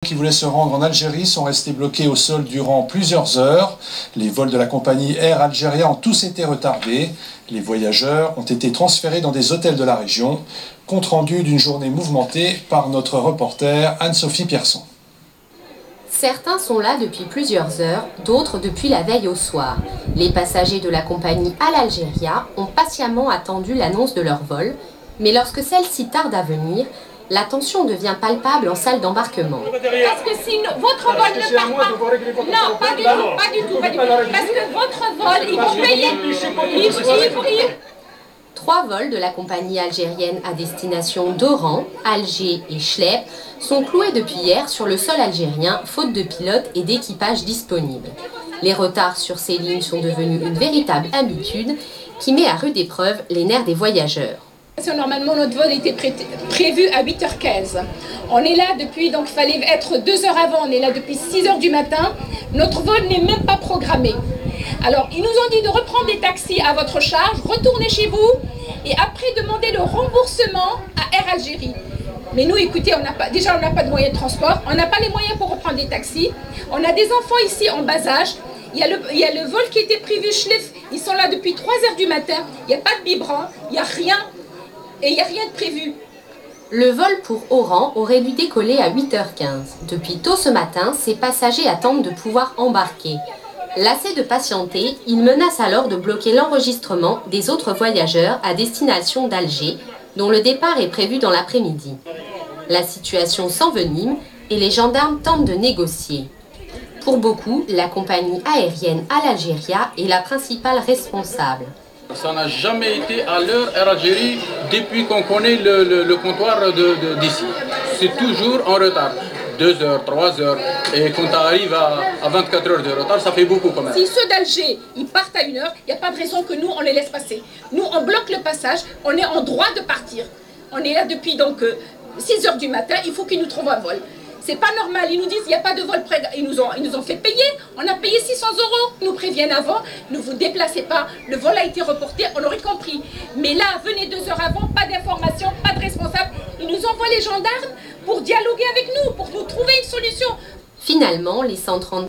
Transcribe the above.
qui voulaient se rendre en Algérie sont restés bloqués au sol durant plusieurs heures. Les vols de la compagnie Air Algéria ont tous été retardés. Les voyageurs ont été transférés dans des hôtels de la région. Compte rendu d'une journée mouvementée par notre reporter Anne-Sophie Pierson. Certains sont là depuis plusieurs heures, d'autres depuis la veille au soir. Les passagers de la compagnie Al Algéria ont patiemment attendu l'annonce de leur vol, mais lorsque celle-ci tarde à venir, la tension devient palpable en salle d'embarquement. Parce que si votre vol ne part pas... Non, pas du tout. Parce que votre vol, ils vont payer... 3 vols de la compagnie algérienne à destination d'Oran, Alger et Chlep sont cloués depuis hier sur le sol algérien, faute de pilotes et d'équipage disponibles. Les retards sur ces lignes sont devenus une véritable habitude qui met à rude épreuve les nerfs des voyageurs. Normalement, notre vol était prévu à 8h15. On est là depuis, donc il fallait être 2 heures avant, on est là depuis 6h du matin. Notre vol n'est même pas programmé. Alors, ils nous ont dit de reprendre des taxis à votre charge, retourner chez vous et après demander le remboursement à Air Algérie. Mais nous, écoutez, on n'a pas de moyens de transport, on n'a pas les moyens pour reprendre des taxis. On a des enfants ici en bas âge. Il y a le vol qui était prévu, Chlef, ils sont là depuis 3h du matin. Il n'y a pas de biberon, il n'y a rien. Et il n'y a rien de prévu. Le vol pour Oran aurait dû décoller à 8h15. Depuis tôt ce matin, ces passagers attendent de pouvoir embarquer. Lassés de patienter, ils menacent alors de bloquer l'enregistrement des autres voyageurs à destination d'Alger, dont le départ est prévu dans l'après-midi. La situation s'envenime et les gendarmes tentent de négocier. Pour beaucoup, la compagnie aérienne Al Algéria est la principale responsable. Ça n'a jamais été à l'heure Air Algérie depuis qu'on connaît le comptoir d'ici. C'est toujours en retard. 2 heures, 3 heures. Et quand tu arrives à 24 heures de retard, ça fait beaucoup quand même. Si ceux d'Alger, ils partent à 1h, il n'y a pas de raison que nous, on les laisse passer. Nous, on bloque le passage, on est en droit de partir. On est là depuis donc 6h du matin, il faut qu'ils nous trouvent un vol. C'est pas normal, ils nous disent qu'il n'y a pas de vol près, ils nous ont fait payer, on a payé 600 €. Ils nous préviennent avant, ne vous déplacez pas, le vol a été reporté, on aurait compris. Mais là, venez 2 heures avant, pas d'information, pas de responsable. Ils nous envoient les gendarmes pour dialoguer avec nous, pour nous trouver une solution. Finalement, les 130